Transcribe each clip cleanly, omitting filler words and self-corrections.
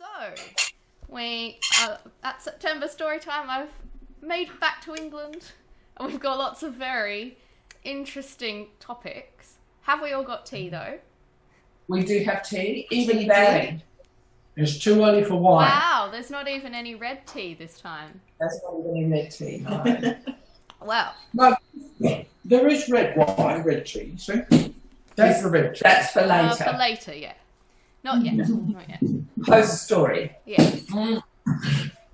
So, we at September Storytime, I've made it back to England, and we've got lots of very interesting topics. Have we all got tea, though? We do have tea, even berry. It's too early for wine. Wow, there's not even any red tea this time. There's not even any red tea. No. Well, No, there is red wine, red tea, see? That's for red tea. That's for later. for later, yeah. Not yet, not yet. Post a story. Yeah.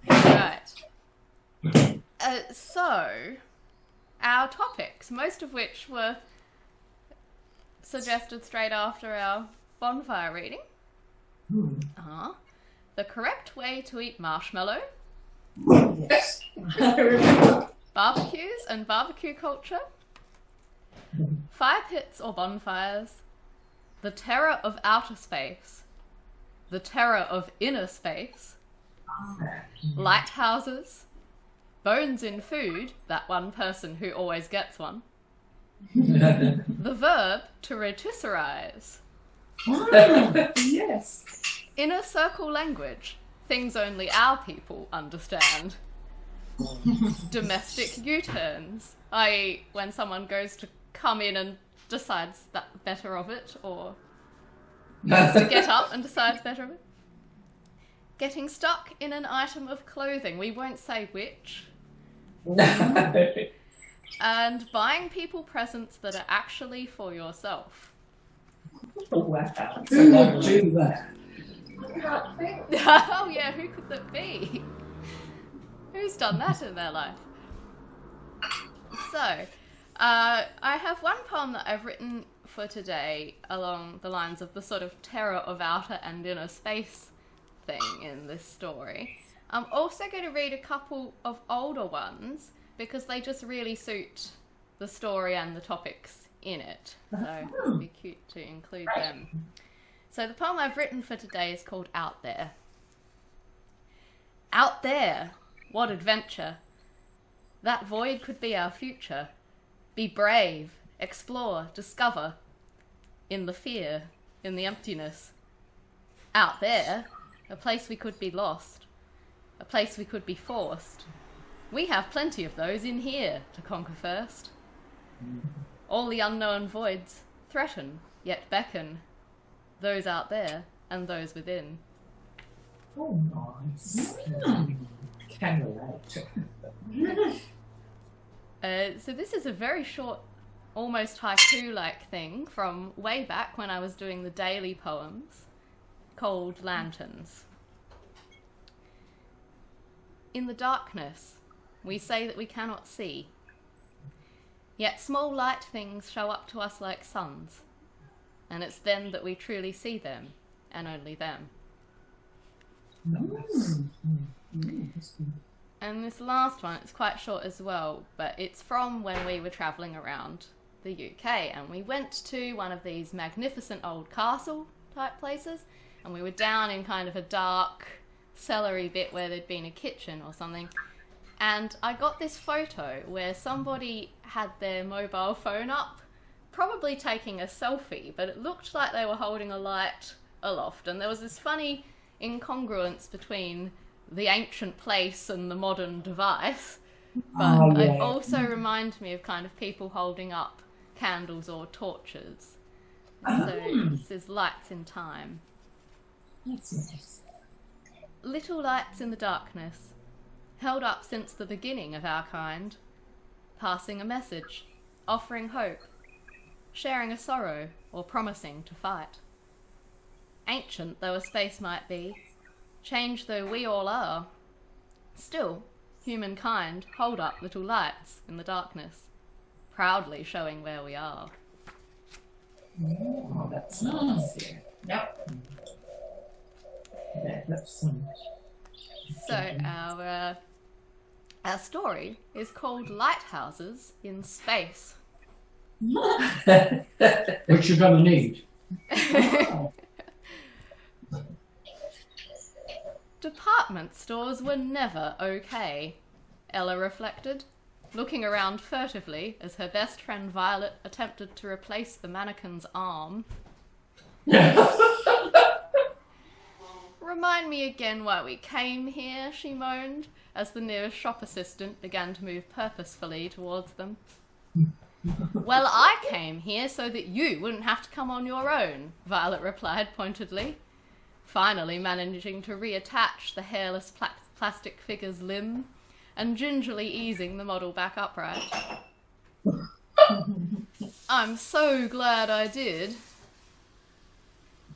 Right. So, our topics, most of which were suggested straight after our bonfire reading, are the correct way to eat marshmallow, Yes. I remember. barbecues and barbecue culture, fire pits or bonfires, the terror of outer space, the terror of inner space, lighthouses, bones in food, that one person who always gets one, the verb to rotisserize, Yes. inner circle language, things only our people understand, domestic U-turns, i.e. when someone goes to come in and decides that better of it, or to get up and decides better of it. Getting stuck in an item of clothing, we won't say which. No. And buying people presents that are actually for yourself. Wow. Who would do that? Oh yeah, who could that be? Who's done that in their life? So, I have one poem that I've written for today along the lines of the sort of terror of outer and inner space thing in this story. I'm also going to read a couple of older ones because they just really suit the story and the topics in it. So it'd be cute to include them. So the poem I've written for today is called Out There. Out there, what adventure. That void could be our future. Be brave, explore, discover. In the fear, in the emptiness. Out there, a place we could be lost. A place we could be forced. We have plenty of those in here to conquer first. All the unknown voids threaten, yet beckon. Those out there and those within. Oh, nice. Can relate. So this is a very short, almost haiku-like thing from way back when I was doing the daily poems called Lanterns. In the darkness, we say that we cannot see. Yet small light things show up to us like suns, and it's then that we truly see them, and only them. Nice. And this last one, it's quite short as well, but it's from when we were travelling around the UK, and we went to one of these magnificent old castle type places, and we were down in kind of a dark cellary bit where there'd been a kitchen or something, and I got this photo where somebody had their mobile phone up, probably taking a selfie, but it looked like they were holding a light aloft, and there was this funny incongruence between the ancient place and the modern device, but it also reminded me of kind of people holding up candles or torches. So this is Lights in Time. That's nice. Little lights in the darkness, held up since the beginning of our kind, passing a message, offering hope, sharing a sorrow, or promising to fight. Ancient though a space might be, changed though we all are, still, humankind hold up little lights in the darkness, proudly showing where we are. Oh, that's nice. Yep. Yeah, that's So our story is called Lighthouses in Space. Which you're going to need. Department stores were never okay, Ella reflected, looking around furtively as her best friend Violet attempted to replace the mannequin's arm. remind me again why we came here, she moaned, as the nearest shop assistant began to move purposefully towards them. Well, I came here so that you wouldn't have to come on your own, Violet replied pointedly, finally managing to reattach the hairless plastic figure's limb and gingerly easing the model back upright. I'm so glad I did.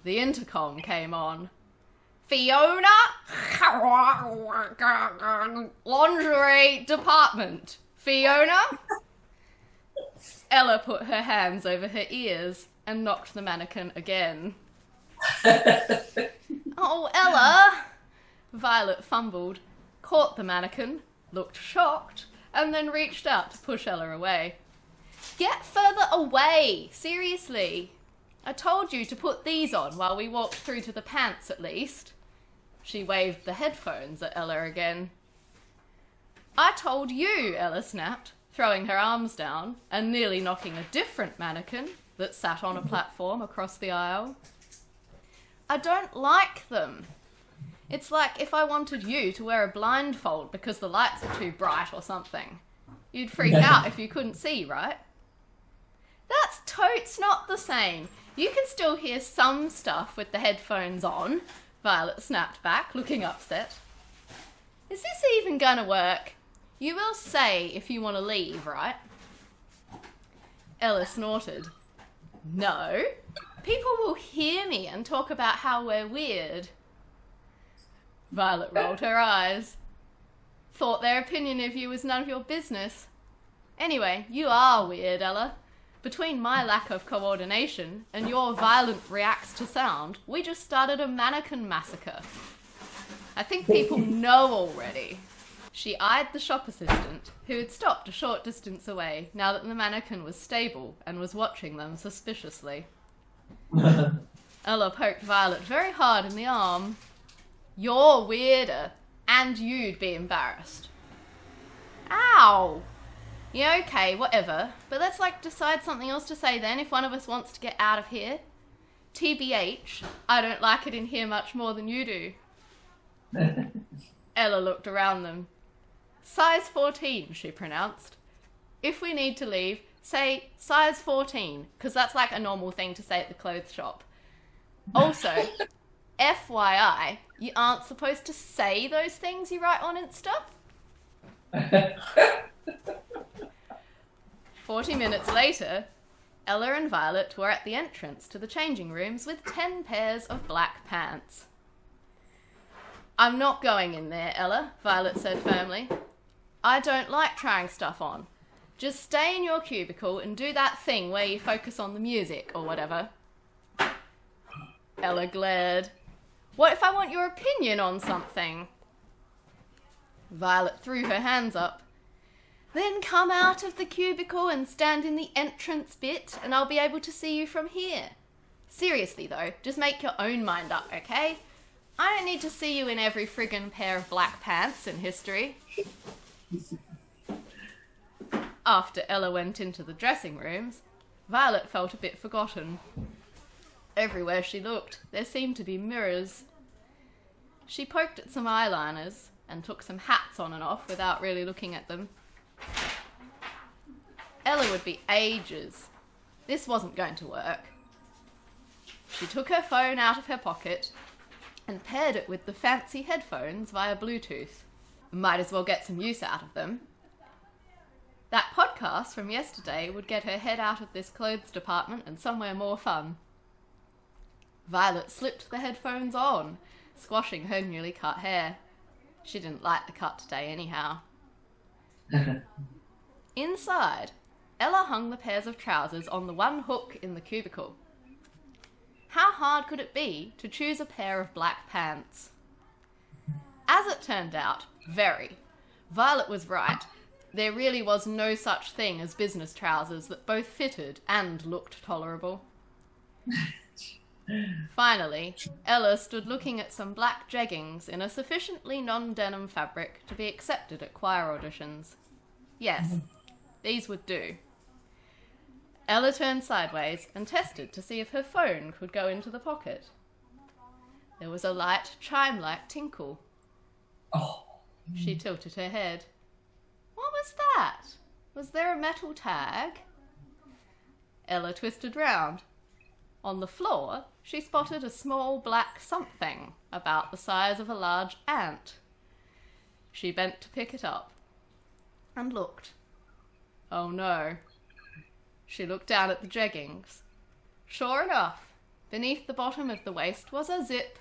The intercom came on. Fiona? Lingerie department. Fiona? Ella put her hands over her ears and knocked the mannequin again. Oh, Ella! Violet fumbled, caught the mannequin, looked shocked, and then reached out to push Ella away. Get further away! Seriously! I told you to put these on while we walked through to the pants, at least. She waved the headphones at Ella again. I told you, Ella snapped, throwing her arms down and nearly knocking a different mannequin that sat on a platform across the aisle. I don't like them. It's like if I wanted you to wear a blindfold because the lights are too bright or something. You'd freak out if you couldn't see, right? That's totes not the same. You can still hear some stuff with the headphones on, Violet snapped back, looking upset. Is this even gonna work? You will say if you want to leave, right? Ella snorted. No. People will hear me and talk about how we're weird. Violet rolled her eyes. Thought their opinion of you was none of your business. Anyway, you are weird, Ella. Between my lack of coordination and your violent reacts to sound, we just started a mannequin massacre. I think people know already. She eyed the shop assistant, who had stopped a short distance away now that the mannequin was stable and was watching them suspiciously. Ella poked Violet very hard in the arm. You're weirder, and you'd be embarrassed. Ow! Yeah, okay, whatever. But let's, decide something else to say then if one of us wants to get out of here. TBH, I don't like it in here much more than you do. Ella looked around them. Size 14, she pronounced. If we need to leave, say size 14, because that's a normal thing to say at the clothes shop. Also, FYI, you aren't supposed to say those things you write on Insta. 40 minutes later, Ella and Violet were at the entrance to the changing rooms with 10 pairs of black pants. I'm not going in there, Ella, Violet said firmly. I don't like trying stuff on. Just stay in your cubicle and do that thing where you focus on the music or whatever. Ella glared. What if I want your opinion on something? Violet threw her hands up. Then come out of the cubicle and stand in the entrance bit and I'll be able to see you from here. Seriously though, just make your own mind up, okay? I don't need to see you in every friggin' pair of black pants in history. After Ella went into the dressing rooms, Violet felt a bit forgotten. Everywhere she looked, there seemed to be mirrors. She poked at some eyeliners and took some hats on and off without really looking at them. Ella would be ages. This wasn't going to work. She took her phone out of her pocket and paired it with the fancy headphones via Bluetooth. Might as well get some use out of them. That podcast from yesterday would get her head out of this clothes department and somewhere more fun. Violet slipped the headphones on, squashing her newly cut hair. She didn't like the cut today anyhow. Inside, Ella hung the pairs of trousers on the one hook in the cubicle. How hard could it be to choose a pair of black pants? As it turned out, very. Violet was right. There really was no such thing as business trousers that both fitted and looked tolerable. Finally, Ella stood looking at some black jeggings in a sufficiently non-denim fabric to be accepted at choir auditions. Yes, these would do. Ella turned sideways and tested to see if her phone could go into the pocket. There was a light, chime-like tinkle. Oh. She tilted her head. What was that? Was there a metal tag? Ella twisted round. On the floor, she spotted a small black something about the size of a large ant. She bent to pick it up and looked. Oh no. She looked down at the jeggings. Sure enough, beneath the bottom of the waist was a zip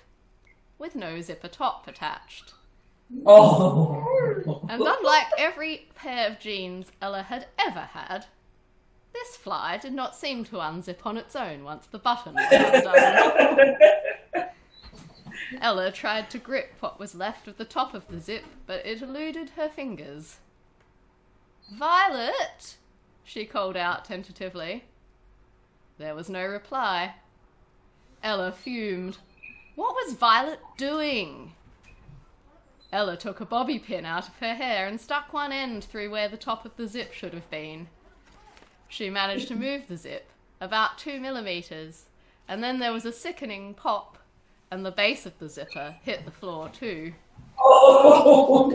with no zipper top attached. Oh. And unlike every pair of jeans Ella had ever had, this fly did not seem to unzip on its own once the button was undone. Ella tried to grip what was left of the top of the zip, but it eluded her fingers. "Violet!" she called out tentatively. There was no reply. Ella fumed. What was Violet doing? Ella took a bobby pin out of her hair and stuck one end through where the top of the zip should have been. She managed to move the zip, about 2 millimeters, and then there was a sickening pop, and the base of the zipper hit the floor too. Oh.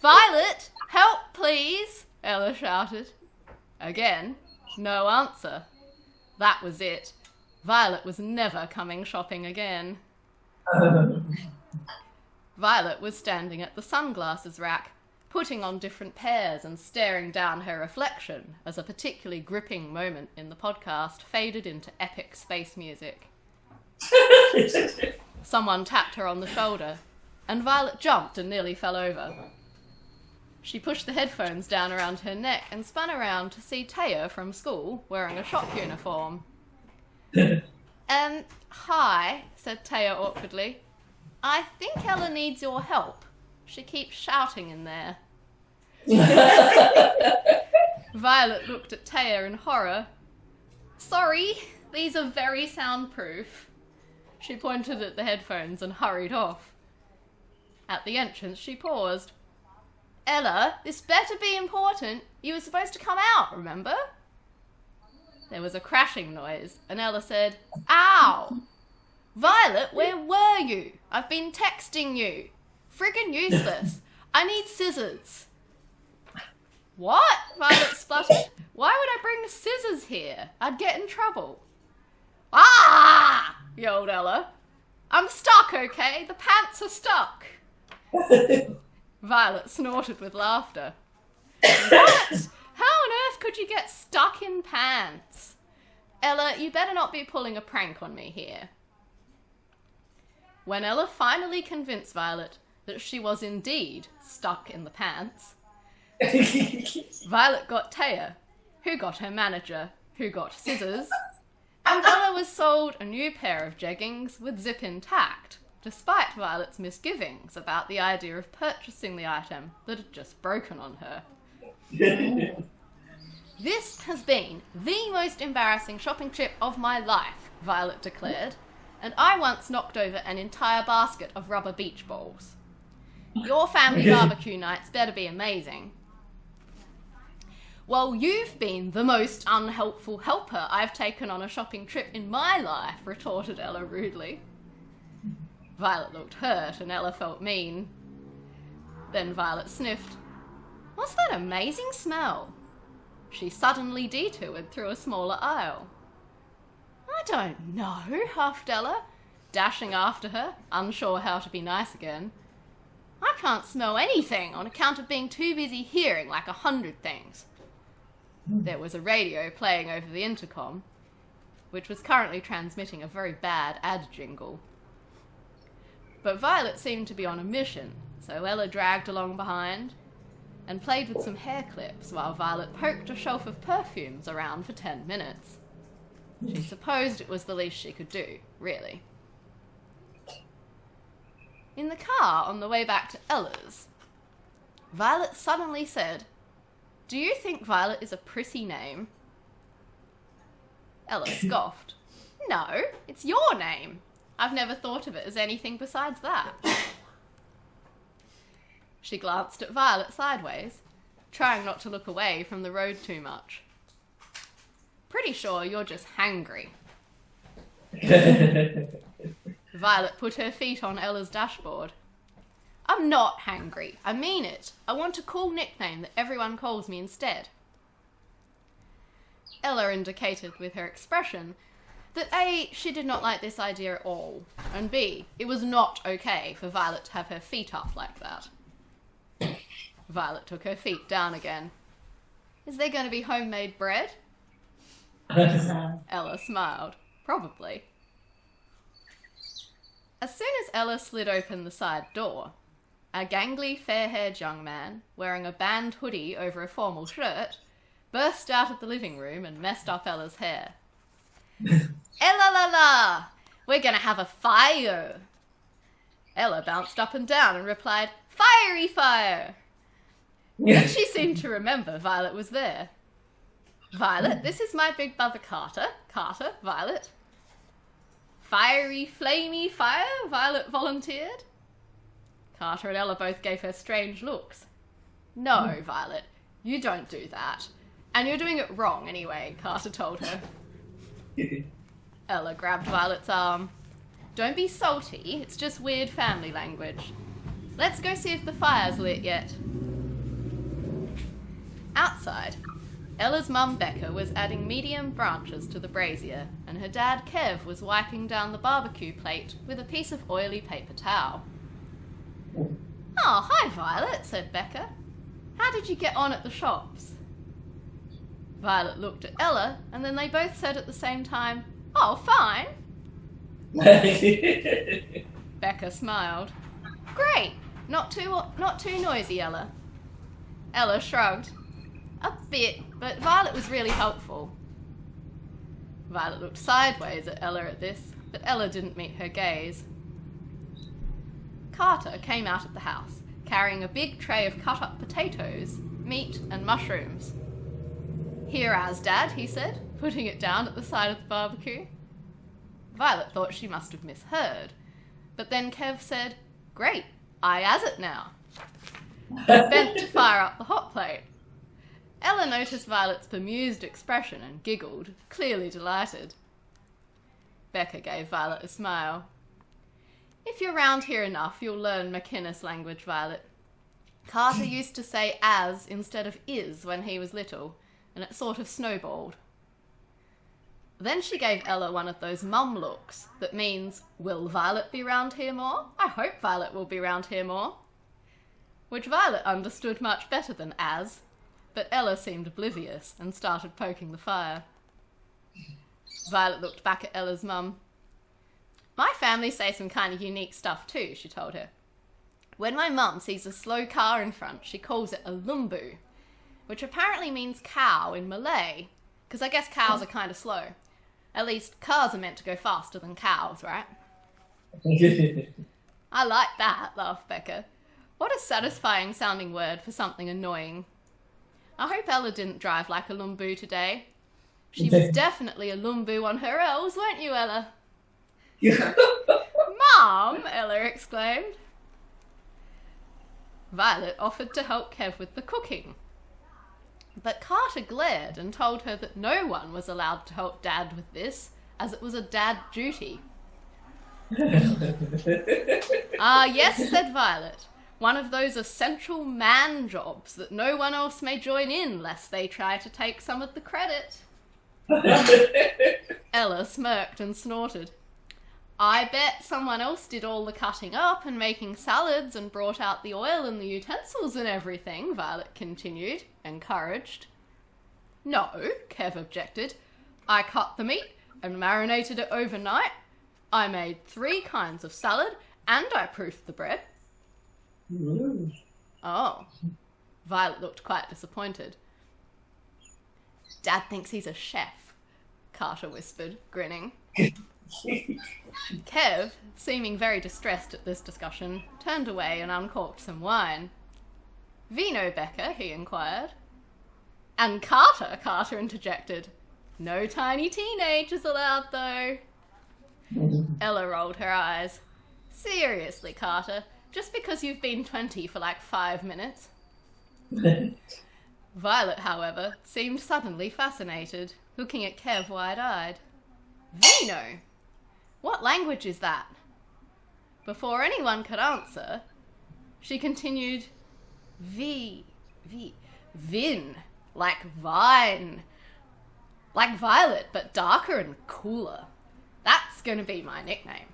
"Violet, help please!" Ella shouted. Again, no answer. That was it. Violet was never coming shopping again. Violet was standing at the sunglasses rack, putting on different pairs and staring down her reflection as a particularly gripping moment in the podcast faded into epic space music. Someone tapped her on the shoulder, and Violet jumped and nearly fell over. She pushed the headphones down around her neck and spun around to see Taya from school wearing a shop uniform. Hi, said Taya awkwardly. I think Ella needs your help. She keeps shouting in there. Violet looked at Taya in horror. Sorry, these are very soundproof. She pointed at the headphones and hurried off. At the entrance, she paused. Ella, this better be important. You were supposed to come out, remember? There was a crashing noise, and Ella said, Ow! Violet, where were you? I've been texting you. Friggin' useless. I need scissors. What? Violet spluttered. Why would I bring scissors here? I'd get in trouble. Ah! Yelled Ella. I'm stuck, okay? The pants are stuck. Violet snorted with laughter. What? How on earth could you get stuck in pants? Ella, you better not be pulling a prank on me here. When Ella finally convinced Violet that she was indeed stuck in the pants, Violet got Taya, who got her manager, who got scissors, and Ella was sold a new pair of jeggings with zip intact, despite Violet's misgivings about the idea of purchasing the item that had just broken on her. This has been the most embarrassing shopping trip of my life, Violet declared, and I once knocked over an entire basket of rubber beach balls. Your family barbecue nights better be amazing. Well, you've been the most unhelpful helper I've taken on a shopping trip in my life, retorted Ella rudely. Violet looked hurt and Ella felt mean. Then Violet sniffed. What's that amazing smell? She suddenly detoured through a smaller aisle. I don't know, huffed Ella, dashing after her, unsure how to be nice again. I can't smell anything on account of being too busy hearing like 100 things. There was a radio playing over the intercom, which was currently transmitting a very bad ad jingle. But Violet seemed to be on a mission, so Ella dragged along behind and played with some hair clips while Violet poked a shelf of perfumes around for 10 minutes. She supposed it was the least she could do, really. In the car on the way back to Ella's, Violet suddenly said, Do you think Violet is a pretty name? Ella scoffed. No, it's your name. I've never thought of it as anything besides that. She glanced at Violet sideways, trying not to look away from the road too much. Pretty sure you're just hangry. Violet put her feet on Ella's dashboard. I'm not hangry. I mean it. I want a cool nickname that everyone calls me instead. Ella indicated with her expression that A, she did not like this idea at all, and B, it was not okay for Violet to have her feet up like that. Violet took her feet down again. Is there going to be homemade bread? Ella smiled. Probably. As soon as Ella slid open the side door, a gangly, fair-haired young man, wearing a band hoodie over a formal shirt, burst out of the living room and messed up Ella's hair. Ella la la! We're gonna have a fire! Ella bounced up and down and replied, Fiery fire! Then she seemed to remember Violet was there. Violet, this is my big brother Carter. Carter, Violet. Fiery, flamey fire, Violet volunteered. Carter and Ella both gave her strange looks. No, Violet, you don't do that. And you're doing it wrong anyway, Carter told her. Ella grabbed Violet's arm. Don't be salty, it's just weird family language. Let's go see if the fire's lit yet. Outside, Ella's mum Becca was adding medium branches to the brazier, and her dad Kev was wiping down the barbecue plate with a piece of oily paper towel. Oh, hi Violet, said Becca. How did you get on at the shops? Violet looked at Ella, and then they both said at the same time, Oh, fine. Becca smiled. Great. Not too noisy, Ella. Ella shrugged. A bit, but Violet was really helpful. Violet looked sideways at Ella at this, but Ella didn't meet her gaze. Carter came out of the house, carrying a big tray of cut-up potatoes, meat, and mushrooms. Here as, Dad, he said, putting it down at the side of the barbecue. Violet thought she must have misheard, but then Kev said, Great, I as it now. Bent to fire up the hot plate. Ella noticed Violet's bemused expression and giggled, clearly delighted. Becca gave Violet a smile. If you're round here enough, you'll learn McInnes language, Violet. Carter used to say as instead of is when he was little, and it sort of snowballed. Then she gave Ella one of those mum looks that means, will Violet be round here more? I hope Violet will be round here more. Which Violet understood much better than as, but Ella seemed oblivious and started poking the fire. Violet looked back at Ella's mum. My family say some kind of unique stuff too, she told her. When my mum sees a slow car in front, she calls it a lumbu, which apparently means cow in Malay, because I guess cows are kind of slow. At least cars are meant to go faster than cows, right? I like that, laughed Becca. What a satisfying sounding word for something annoying. I hope Ella didn't drive like a lumbu today. She was definitely a lumbu on her L's, weren't you, Ella? Mom, Ella exclaimed. Violet offered to help Kev with the cooking. But Carter glared and told her that no one was allowed to help Dad with this, as it was a dad duty. Yes, said Violet. One of those essential man jobs that no one else may join in lest they try to take some of the credit. Ella smirked and snorted. I bet someone else did all the cutting up and making salads and brought out the oil and the utensils and everything, Violet continued, encouraged. No, Kev objected. I cut the meat and marinated it overnight. I made 3 kinds of salad and I proofed the bread. Oh. Violet looked quite disappointed. Dad thinks he's a chef, Carter whispered, grinning. Kev, seeming very distressed at this discussion, turned away and uncorked some wine. Vino, Becca, he inquired. And Carter, Carter interjected. No tiny teenagers allowed, though. Ella rolled her eyes. Seriously, Carter, just because you've been 20 for like 5 minutes. Violet, however, seemed suddenly fascinated, looking at Kev wide-eyed. Vino? What language is that? Before anyone could answer, she continued, Vin, like vine. Like violet, but darker and cooler. That's gonna be my nickname.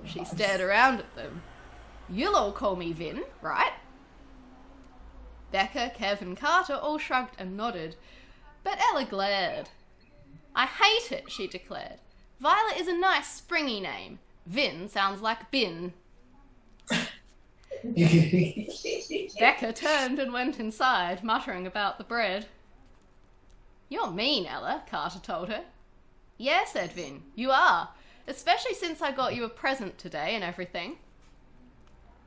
She stared around at them. You'll all call me Vin, right? Becca, Kev and Carter all shrugged and nodded, but Ella glared. I hate it, she declared. Violet is a nice springy name. Vin sounds like bin. Becca turned and went inside, muttering about the bread. You're mean, Ella, Carter told her. Yeah, said Vin, you are, especially since I got you a present today and everything.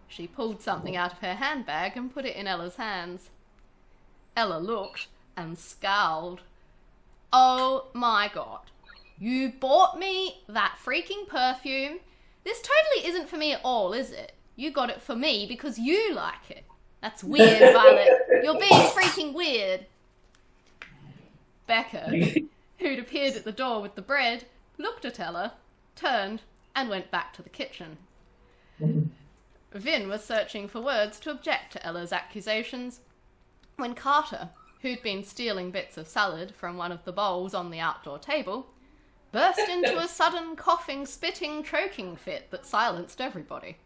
She pulled something out of her handbag and put it in Ella's hands. Ella looked and scowled. Oh my god, you bought me that freaking perfume? This totally isn't for me at all, is it? You got it for me because you like it. That's weird, Violet. You're being freaking weird. Becca, who'd appeared at the door with the bread, looked at Ella, turned, and went back to the kitchen. Vin was searching for words to object to Ella's accusations when Carter, who'd been stealing bits of salad from one of the bowls on the outdoor table, burst into a sudden coughing, spitting, choking fit that silenced everybody.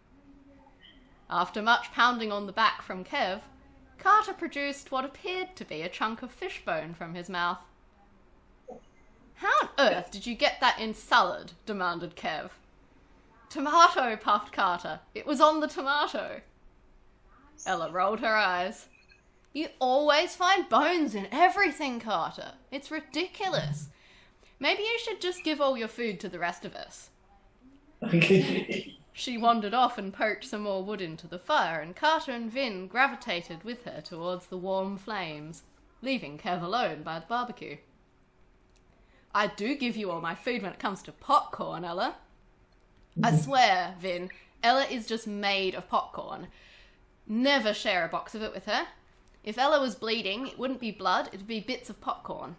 After much pounding on the back from Kev, Carter produced what appeared to be a chunk of fish bone from his mouth. How on earth did you get that in salad? Demanded Kev. Tomato, puffed Carter. It was on the tomato. Ella rolled her eyes. You always find bones in everything, Carter. It's ridiculous. Maybe you should just give all your food to the rest of us. She wandered off and poked some more wood into the fire, and Carter and Vin gravitated with her towards the warm flames, leaving Kev alone by the barbecue. I do give you all my food when it comes to popcorn, Ella. I swear, Vin, Ella is just made of popcorn. Never share a box of it with her. If Ella was bleeding, it wouldn't be blood, it'd be bits of popcorn.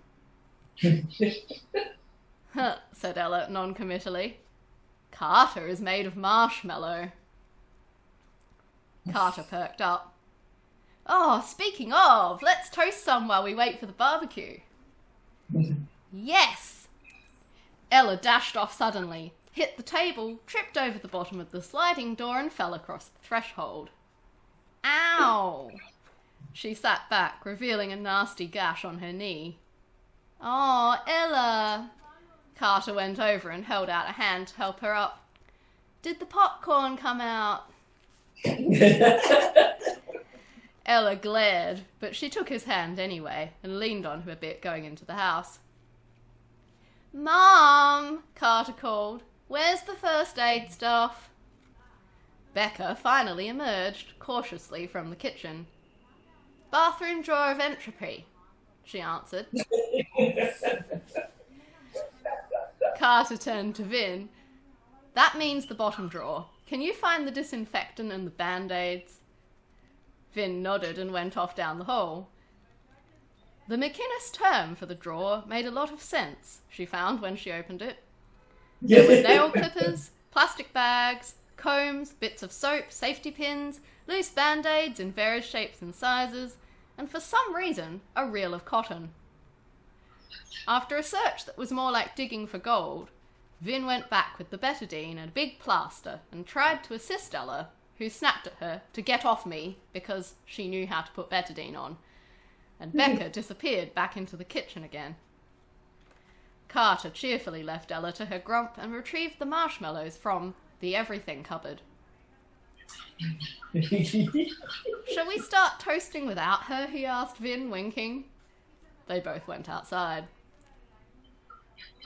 Huh, said Ella non-committally. Carter is made of marshmallow. Carter perked up. Oh, speaking of, let's toast some while we wait for the barbecue. Yes! Ella dashed off suddenly, hit the table, tripped over the bottom of the sliding door and fell across the threshold. Ow! She sat back, revealing a nasty gash on her knee. Oh, Ella! Carter went over and held out a hand to help her up. Did the popcorn come out? Ella glared, but she took his hand anyway and leaned on him a bit going into the house. Mom, Carter called. Where's the first aid stuff? Becca finally emerged cautiously from the kitchen. Bathroom drawer of entropy, she answered. Carter turned to Vin. That means the bottom drawer. Can you find the disinfectant and the band-aids? Vin nodded and went off down the hall. The McInnes term for the drawer made a lot of sense, she found when she opened it. There were nail clippers, plastic bags, combs, bits of soap, safety pins, loose band-aids in various shapes and sizes, and for some reason, a reel of cotton. After a search that was more like digging for gold, Vin went back with the betadine and a big plaster and tried to assist Ella, who snapped at her to get off me because she knew how to put betadine on, and Becca disappeared back into the kitchen again. Carter cheerfully left Ella to her grump and retrieved the marshmallows from the everything cupboard. Shall we start toasting without her? He asked Vin, winking. They both went outside.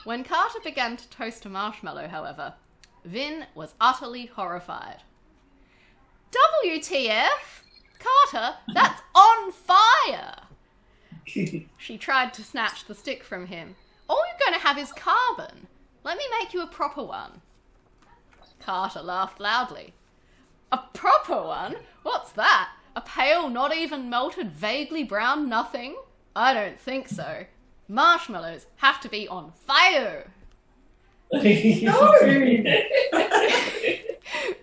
When Carter began to toast a marshmallow, however, Vin was utterly horrified. WTF? Carter, that's on fire! She tried to snatch the stick from him. All you're going to have is carbon. Let me make you a proper one. Carter laughed loudly. A proper one? What's that? A pale, not even melted, vaguely brown nothing? I don't think so. Marshmallows have to be on fire. No!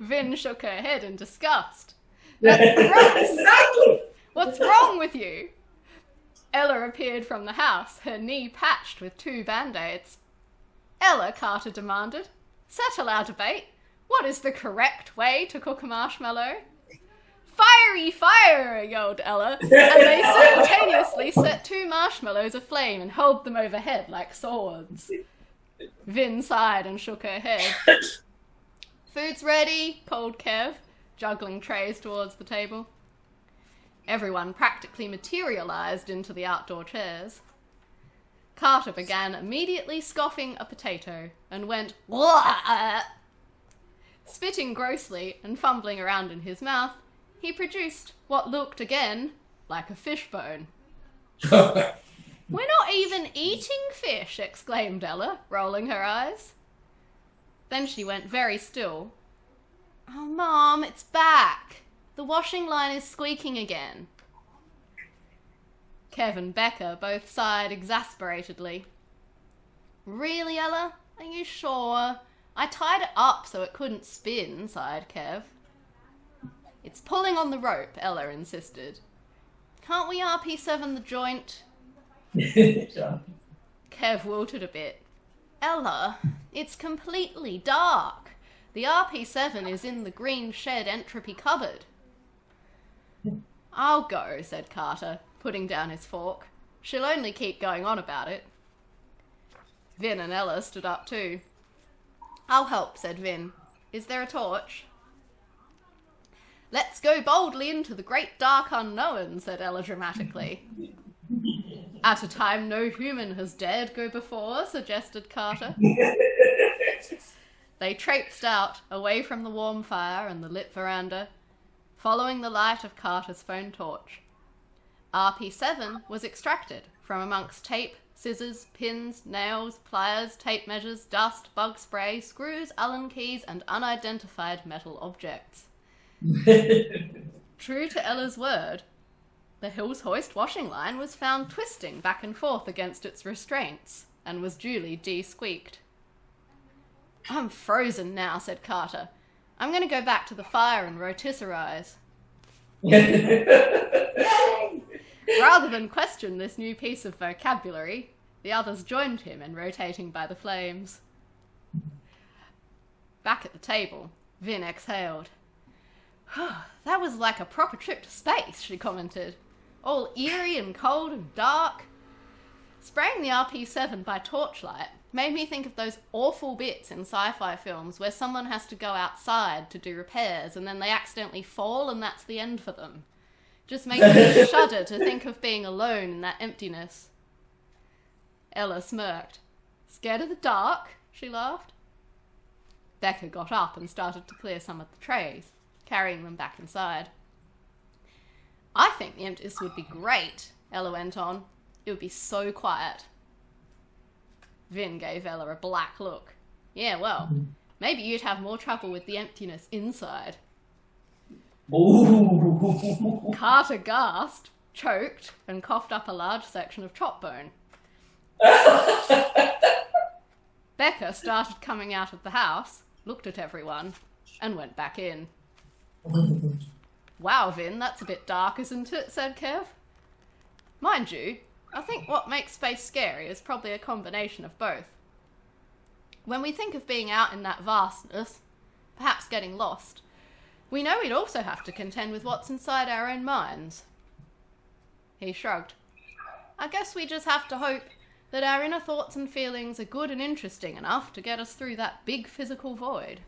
Vin shook her head in disgust. That's gross. Exactly. What's wrong with you? Ella appeared from the house, her knee patched with 2 band-aids. Ella, Carter demanded, settle our debate. What is the correct way to cook a marshmallow? Fiery fire, yelled Ella, and they simultaneously set 2 marshmallows aflame and held them overhead like swords. Vin sighed and shook her head. Food's ready, called Kev, juggling trays towards the table. Everyone practically materialized into the outdoor chairs. Carter began immediately scoffing a potato and went, "Wah!" Spitting grossly and fumbling around in his mouth, he produced what looked again like a fishbone. "We're not even eating fish," exclaimed Ella, rolling her eyes. Then she went very still. "Oh, Mom, it's back. The washing line is squeaking again." Kev and Becca both sighed exasperatedly. "Really, Ella? Are you sure? I tied it up so it couldn't spin," sighed Kev. "It's pulling on the rope," Ella insisted. "Can't we RP7 the joint?" Kev wilted a bit. "Ella, it's completely dark. The RP7 is in the green shed entropy cupboard." "I'll go," said Carter, putting down his fork. "She'll only keep going on about it." Vin and Ella stood up too. "I'll help," said Vin. "Is there a torch?" "Let's go boldly into the great dark unknown," said Ella dramatically. "At a time no human has dared go before," suggested Carter. They traipsed out, away from the warm fire and the lit veranda, following the light of Carter's phone torch. RP7 was extracted from amongst tape, scissors, pins, nails, pliers, tape measures, dust, bug spray, screws, Allen keys, and unidentified metal objects. True to Ella's word, the Hills Hoist washing line was found twisting back and forth against its restraints, and was duly de-squeaked. "I'm frozen now," said Carter. "I'm going to go back to the fire and rotisserize." Rather than question this new piece of vocabulary, the others joined him in rotating by the flames. Back at the table, Vin exhaled. "That was like a proper trip to space," she commented. "All eerie and cold and dark." Spraying the RP7 by torchlight made me think of those awful bits in sci-fi films where someone has to go outside to do repairs and then they accidentally fall and that's the end for them. Just makes me shudder to think of being alone in that emptiness. Ella smirked. "Scared of the dark?" she laughed. Becca got up and started to clear some of the trays, carrying them back inside. "I think the emptiness would be great," Ella went on. "It would be so quiet." Vin gave Ella a black look. "Yeah, well, maybe you'd have more trouble with the emptiness inside." Ooh. Carter gasped, choked, and coughed up a large section of chop bone. Becca started coming out of the house, looked at everyone, and went back in. "Wow, Vin, that's a bit dark, isn't it?" said Kev. "Mind you, I think what makes space scary is probably a combination of both. When we think of being out in that vastness, perhaps getting lost, we know we'd also have to contend with what's inside our own minds." He shrugged. "I guess we just have to hope that our inner thoughts and feelings are good and interesting enough to get us through that big physical void."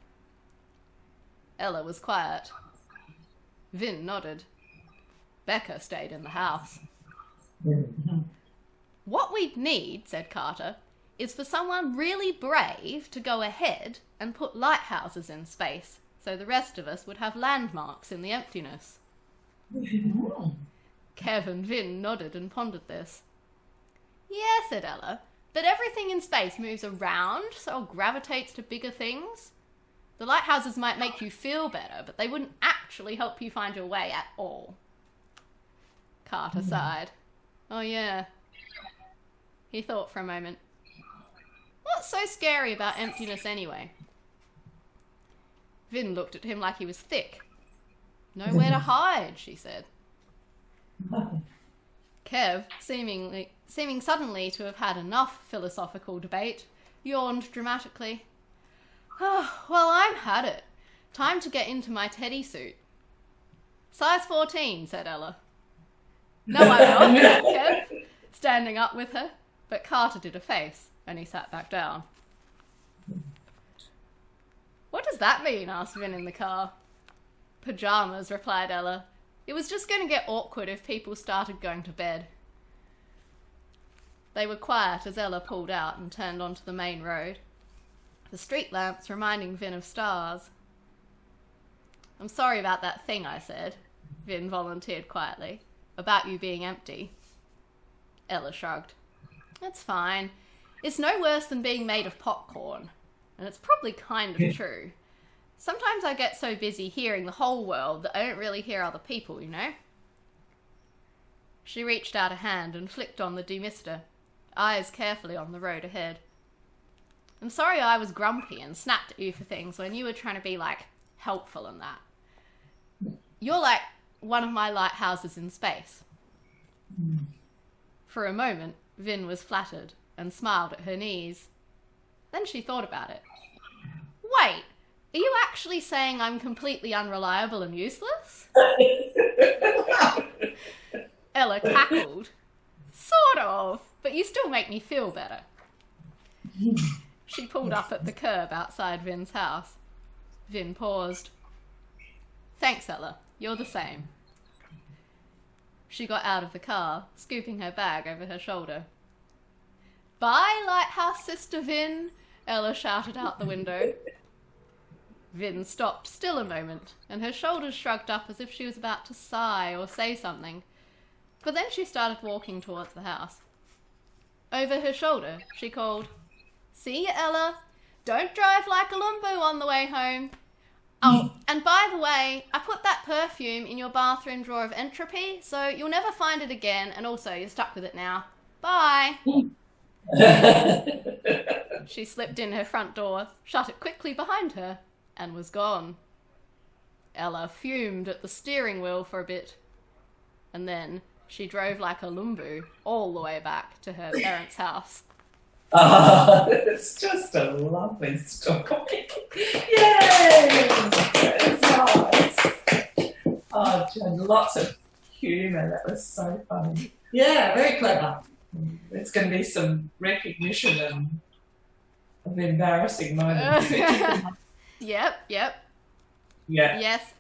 Ella was quiet. Vin nodded. Becca stayed in the house. "What we'd need," said Carter, "is for someone really brave to go ahead and put lighthouses in space, so the rest of us would have landmarks in the emptiness." Kev and Vin nodded and pondered this. "Yeah," said Ella, "but everything in space moves around, so it gravitates to bigger things. The lighthouses might make you feel better, but they wouldn't actually help you find your way at all." Carter sighed. "Oh yeah." He thought for a moment. "What's so scary about emptiness anyway?" Vin looked at him like he was thick. Nowhere to hide, she said. Kev, seeming suddenly to have had enough philosophical debate, yawned dramatically. Oh, well, I'm had it. Time to get into my teddy suit. Size 14, said Ella. No, I'm not, Kev, standing up with her, but Carter did a face, and he sat back down. What does that mean? Asked Vin in the car. Pajamas, replied Ella. It was just going to get awkward if people started going to bed. They were quiet as Ella pulled out and turned onto the main road, the street lamps reminding Vin of stars. I'm sorry about that thing I said, Vin volunteered quietly, about you being empty. Ella shrugged. It's fine. It's no worse than being made of popcorn. And it's probably kind of true. Sometimes I get so busy hearing the whole world that I don't really hear other people, you know? She reached out a hand and flicked on the demister, eyes carefully on the road ahead. I'm sorry I was grumpy and snapped at you for things when you were trying to be, like, helpful and that. You're like one of my lighthouses in space. For a moment, Vin was flattered and smiled at her knees. Then she thought about it. Wait, are you actually saying I'm completely unreliable and useless? Ella cackled. Sort of, but you still make me feel better. She pulled up at the curb outside Vin's house. Vin paused. Thanks, Ella. You're the same. She got out of the car, scooping her bag over her shoulder. Bye, lighthouse sister Vin, Ella shouted out the window. Vin stopped still a moment, and her shoulders shrugged up as if she was about to sigh or say something. But then she started walking towards the house. Over her shoulder, she called, See you, Ella. Don't drive like a lumbo on the way home. Oh, and by the way, I put that perfume in your bathroom drawer of entropy, so you'll never find it again, and also you're stuck with it now. Bye. She slipped in her front door, shut it quickly behind her, and was gone. Ella fumed at the steering wheel for a bit, and then she drove like a lumbu all the way back to her parents' house. Oh, it's just a lovely story. Yay! It's nice. Oh, Jen, lots of humour. That was so funny. Yeah, very clever. There's going to be some recognition and of embarrassing moments. Yep. Yeah. Yes.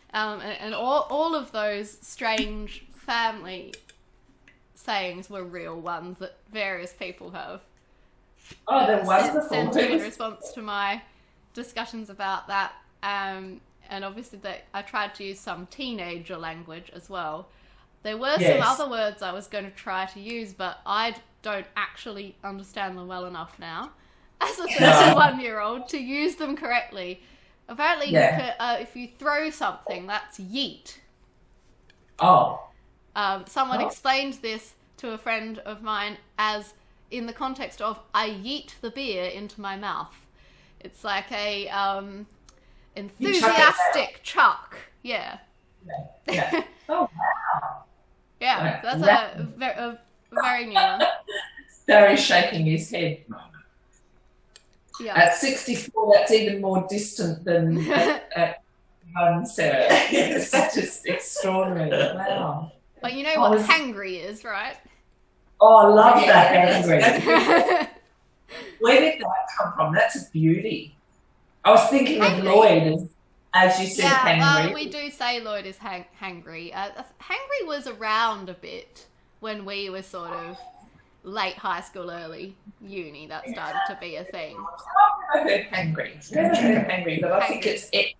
And all of those strange family sayings were real ones that various people have. Oh, they're wonderful. Sent in response to my discussions about that. And obviously I tried to use some teenager language as well. There were some other words I was going to try to use, but I don't actually understand them well enough now as a 31-year-old to use them correctly. Apparently, if you throw something, that's yeet. Oh. Someone explained this to a friend of mine as in the context of I yeet the beer into my mouth. It's like a enthusiastic chuck. Yeah. Oh, wow. Yeah, that's a very new one. Barry's shaking his head. Yeah. At 64, that's even more distant than at Sarah. It's just extraordinary. Wow. But you know what hangry is, right? Oh, I love that hangry. Where did that come from? That's a beauty. I was thinking of Lloyd as you said, hangry. We do say Lloyd is hangry. Hangry was around a bit when we were sort of late high school, early uni. That started to be a thing. I've never heard hangry. Never heard hangry, but I think it's extra.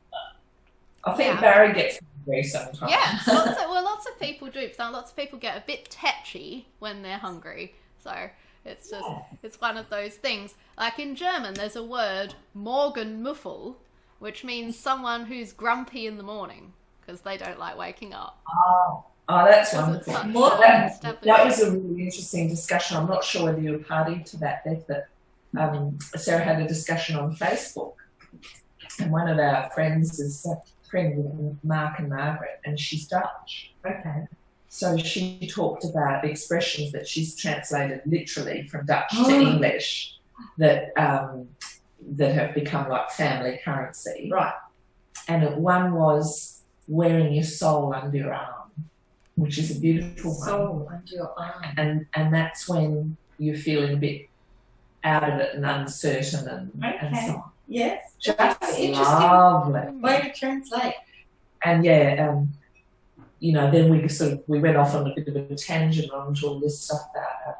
I think Barry gets hungry sometimes. Yeah, lots of people do. So lots of people get a bit tetchy when they're hungry. So it's just it's one of those things. Like in German, there's a word Morgenmuffel, which means someone who's grumpy in the morning because they don't like waking up. Oh, that's wonderful. That was a really interesting discussion. I'm not sure whether you were party to that, Beth, but Sarah had a discussion on Facebook And one of our friends is a friend with Mark and Margaret, and she's Dutch. Okay. So she talked about expressions that she's translated literally from Dutch to English that that have become like family currency. Right. And one was wearing your soul under your arm, which is a beautiful one. Soul under your arm. And that's when you're feeling a bit out of it and uncertain and so on. Yes. Just Interesting. lovely. Way to translate. And yeah, you know, then we went off on a bit of a tangent on all this stuff about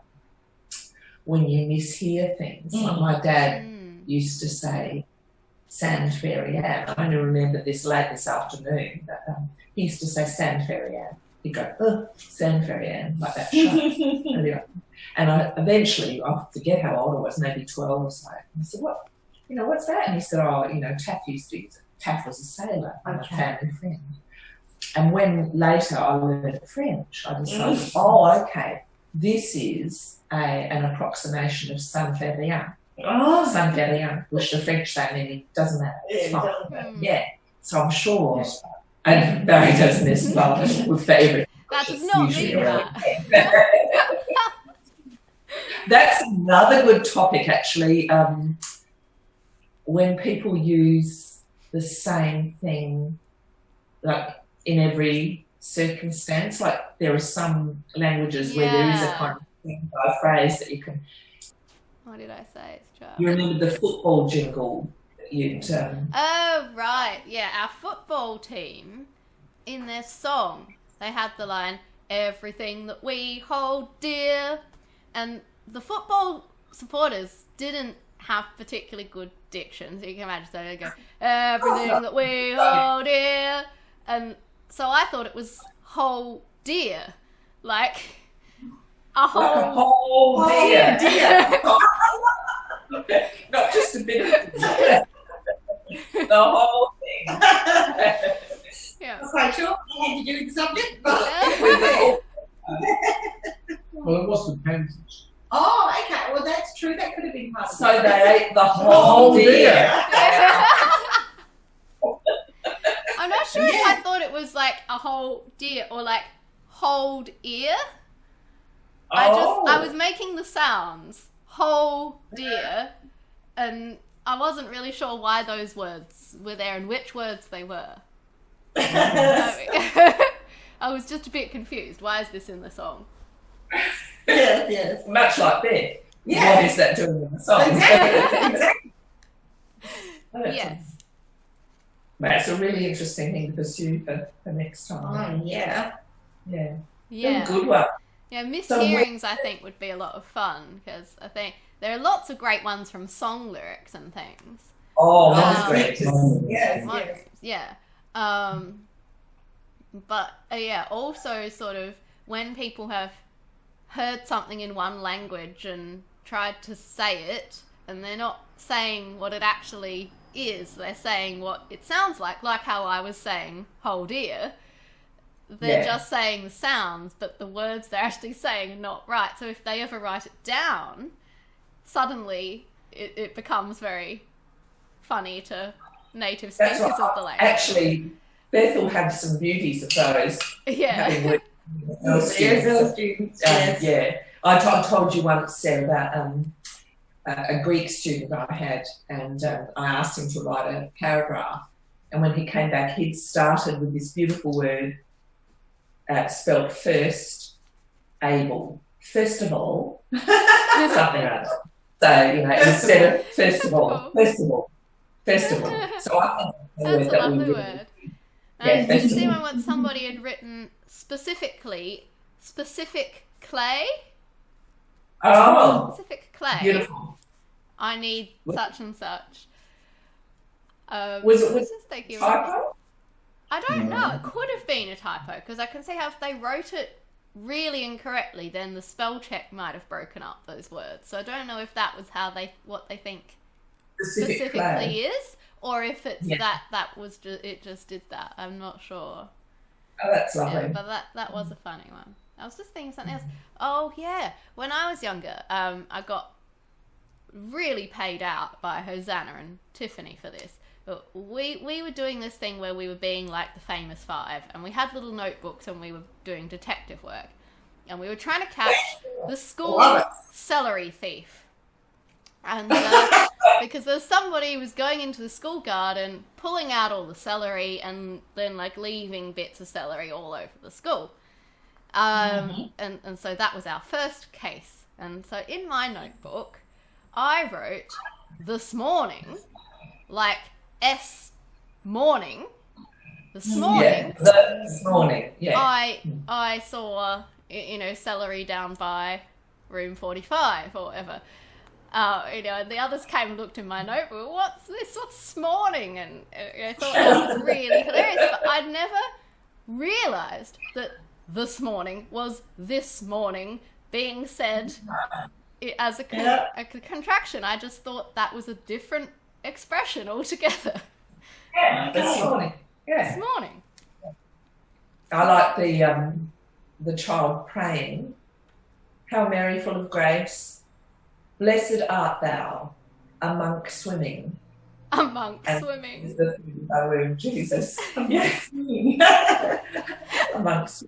when you mishear things. Like my dad used to say, Sand Fairy Ann. I only remember this late this afternoon, but he used to say Sand Fairy Ann. He'd go, oh, Sand Fairy Ann, like that show. And eventually, I forget how old I was, maybe 12 or so. And I said, what? You know, what's that? And he said, oh, you know, Taff used to use it. Taff was a sailor and a family friend. And when later I learned French, I decided, oh, okay, this is an approximation of San Ferrien. Oh. San Ferrien, which the French say, meaning it doesn't matter. It's fine. Yeah. So I'm sure, and Barry does this well with favourite. That does not mean that. That's another good topic, actually. When people use the same thing, like in every circumstance, like there are some languages where there is a kind of thing by phrase that you can. What did I say? It's just... You remember the football jingle that you'd. Oh, right. Yeah, our football team, in their song, they had the line, everything that we hold dear. And the football supporters didn't have particularly good diction. So you can imagine they go, everything that we hold dear. And so I thought it was whole dear. Like a whole deer. dear. Not just a bit of the whole thing. Yeah. I'm quite sure I had to do with the subject. But... Well, it was the Panthers. Oh, okay. Well, that's true. That could have been part of it. So they ate the whole deer. I'm not sure if I thought it was like a whole deer or like hold ear. I was making the sounds whole deer, and I wasn't really sure why those words were there and which words they were. I was just a bit confused. Why is this in the song? Yes. Much like Beth. Yeah. What is that doing in the song? Exactly. Yes. That's a really interesting thing to pursue for next time. Oh, yeah. Yeah. Yeah. Good one. Yeah, mishearings I think would be a lot of fun because I think there are lots of great ones from song lyrics and things. Oh, that's great. Yes. Yeah. But also sort of when people have heard something in one language and tried to say it, and they're not saying what it actually is, they're saying what it sounds like how I was saying whole deer. They're just saying the sounds, but the words they're actually saying are not right. So if they ever write it down, suddenly it becomes very funny to native speakers of the language. Actually, Beth will have some beauties of those. Yeah. Having worked with students. Yes. Yeah. I told you once, Sarah, about a Greek student I had, and I asked him to write a paragraph. And when he came back, he'd started with this beautiful word spelled first, able. First of all, something or other. So, you know, instead of first of all. So I think that's a lovely word. Did you see when somebody had written specific clay? Oh, specific clay. Beautiful. I need such and such. Was it just thinking typo? I don't know. It could have been a typo because I can see how if they wrote it really incorrectly, then the spell check might have broken up those words. So I don't know if that was what they think specifically is, or if it's that was it just did that. I'm not sure. Oh, that's lovely. Yeah, but that was a funny one. I was just thinking something else. Oh yeah, when I was younger, I got really paid out by Hosanna and Tiffany for this we were doing this thing where we were being like the famous five, and we had little notebooks and we were doing detective work, and we were trying to catch the school celery thief. And because there's somebody who was going into the school garden, pulling out all the celery, and then like leaving bits of celery all over the school. And so that was our first case. And so in my notebook, I wrote this morning, like S morning. This morning. Yeah, this morning. Yeah. I saw, celery down by room 45 or whatever. And the others came and looked in my notebook. What's this? What's morning? And I thought that was really hilarious. But I'd never realised that this morning was this morning being said as a contraction. I just thought that was a different expression altogether. Yeah, this morning. Yeah. This morning. I like the child praying, Hail Mary, full of grace, blessed art thou among swimming. Among swimming. Is the word of Jesus. Yes. Amongst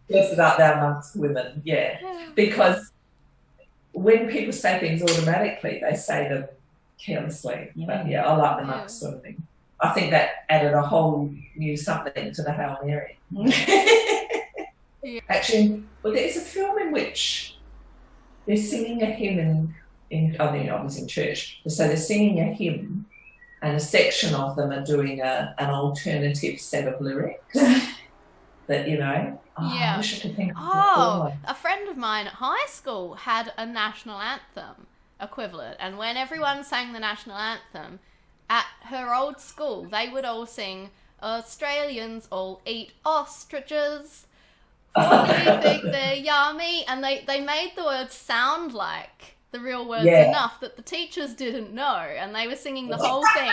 blessed art thou amongst women. Yeah. Because when people say things automatically, they say them carelessly. But I like the amongst swimming. I think that added a whole new something to the Hail Mary. Actually, there's a film in which they're singing a hymn I was in church. So they're singing a hymn, and a section of them are doing an alternative set of lyrics. That I wish I could think of a friend of mine at high school had a national anthem equivalent, and when everyone sang the national anthem at her old school, they would all sing Australians all eat ostriches. What do you think they're yummy? And they made the words sound like the real words enough that the teachers didn't know, and they were singing the whole thing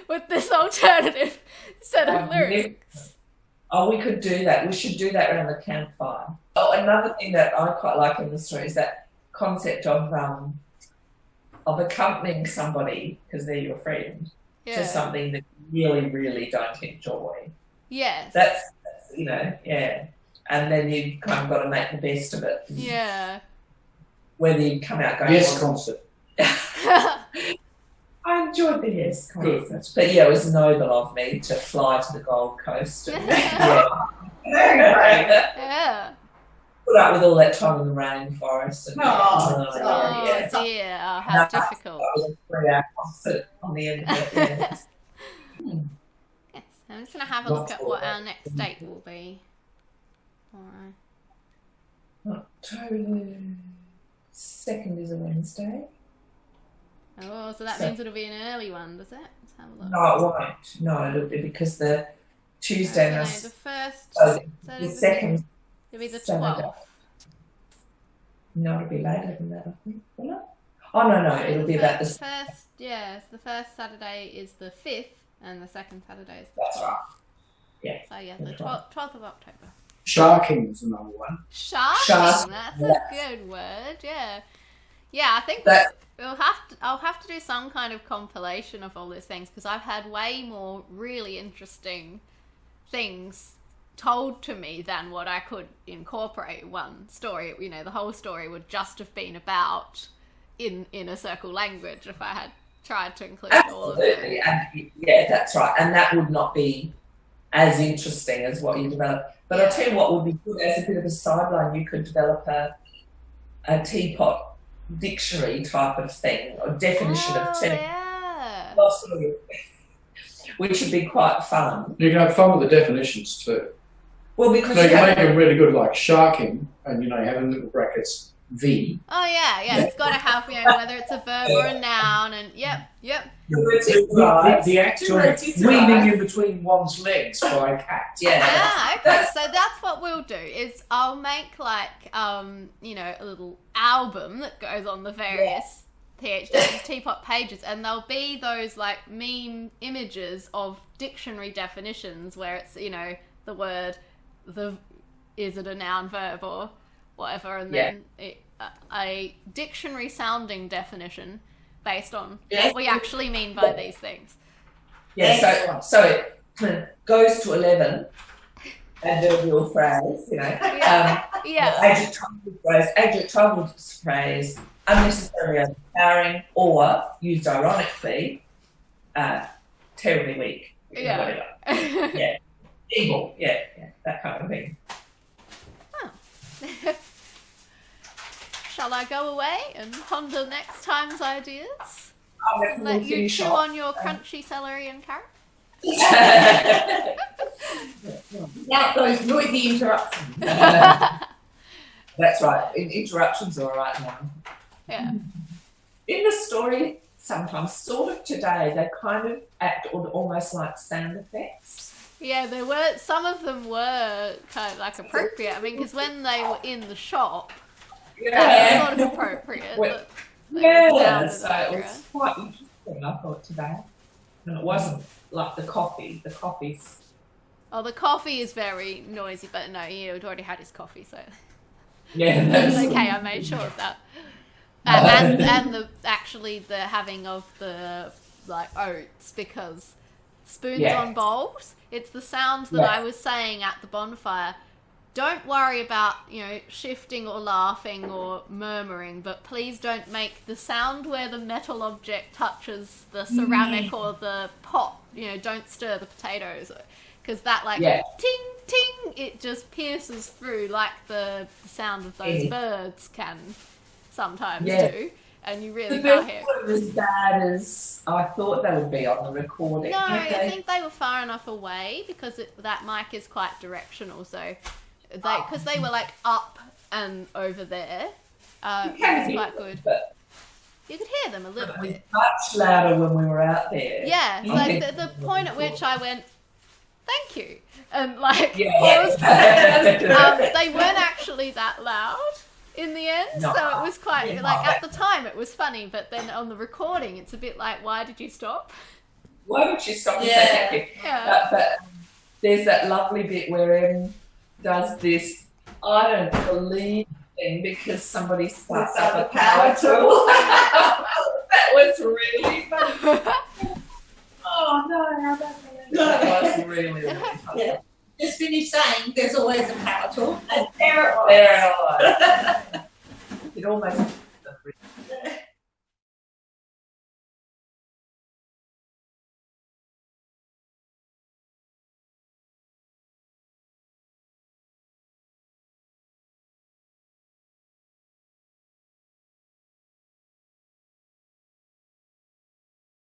with this alternative set of lyrics. Oh, we could do that. We should do that around the campfire. Oh, another thing that I quite like in the story is that concept of accompanying somebody, because they're your friend, to something that you really, really don't enjoy. Yes. That's and then you kind of got to make the best of it. Yeah. Whether you come out going... Yes, concert. I enjoyed the yes concert. But it was noble of me to fly to the Gold Coast. And, Very brave. Yeah. Put up with all that time in the rainforest. And, Dear. Oh, how difficult. That was a 3-hour concert on the end of it. Yes. I'm just going to have a look at what our next date will be. October 2nd is a Wednesday. Oh, so that means it'll be an early one, does it? Let's have a look. No, it won't. No, it'll be because the Tuesday the first. the second. It'll be the Saturday. 12th. No, it'll be later than that, I think. Will it? Oh no, it'll be about the first. Yes, the first Saturday is the 5th, and the second Saturday is the 12th. That's right. Yeah. So the 12th of October. Sharking is another one. Sharking. That's a good word. Yeah. Yeah, I think I'll have to do some kind of compilation of all these things, because I've had way more really interesting things told to me than what I could incorporate in one story. The whole story would just have been about in a circle language if I had tried to include all of it. Absolutely, and that's right. And that would not be as interesting as what you develop. But I'll tell you what would be good as a bit of a sideline. You could develop a teapot dictionary type of thing, or definition of term. Yeah. Which would be quite fun. You can have fun with the definitions too. Well, because you can make them really good, like sharking, and you have in little brackets V. Oh yeah. It's got to have whether it's a verb or a noun, and yep. The actual weaving in between one's legs by a cat. Yeah. Okay. So that's what we'll do. Is I'll make a little album that goes on the various PhD's teapot pages, and there'll be those meme images of dictionary definitions where it's the word, is it a noun, verb, or whatever, and then a dictionary sounding definition based on what we actually mean by these things. Yeah, so it kind of goes to 11, adverbial phrase, you know. Adjectival phrase, unnecessary overpowering, or used ironically, terribly weak. Yeah. Whatever. Yeah. Evil. Yeah, that kind of thing. Oh. Shall I go away and ponder next time's ideas? Let you chew on your crunchy celery and carrot? Now those noisy interruptions. That's right. Interruptions are all right now. Yeah. In the story, sometimes, sort of today, they kind of act almost like sound effects. Yeah, there were, some of them were kind of like appropriate. I mean, because when they were in the shop, that was sort of appropriate. So it was quite interesting, I thought, today. And it wasn't like the coffee. The coffee's... Oh, the coffee is very noisy, but no, he had already had his coffee, so... Yeah, that's okay, I made sure of that. And the having of the, like, oats, because spoons on bowls, it's the sounds that I was saying at the bonfire. Don't worry about, shifting or laughing or murmuring, but please don't make the sound where the metal object touches the ceramic or the pot. Don't stir the potatoes, because that, ting, ting, it just pierces through like the sound of those birds can sometimes do. And you really can't hear. The birds weren't as bad as I thought they would be on the recording. No, I think they were far enough away, because that mic is quite directional, so... Because they were like up and over there. It was quite good. You could hear them a little bit. Much louder when we were out there. Yeah, so the point at which I went, thank you, and paused. They weren't actually that loud in the end, so it was quite at the time it was funny, but then on the recording it's a bit like, why did you stop? Why would you stop and say thank you? Yeah. But there's that lovely bit where Em does this, I don't believe thing, because somebody starts up a power tool. That was really funny. Oh no, I don't believe that was really funny. Yeah. Just finish saying there's always a power tool. And There it was. It almost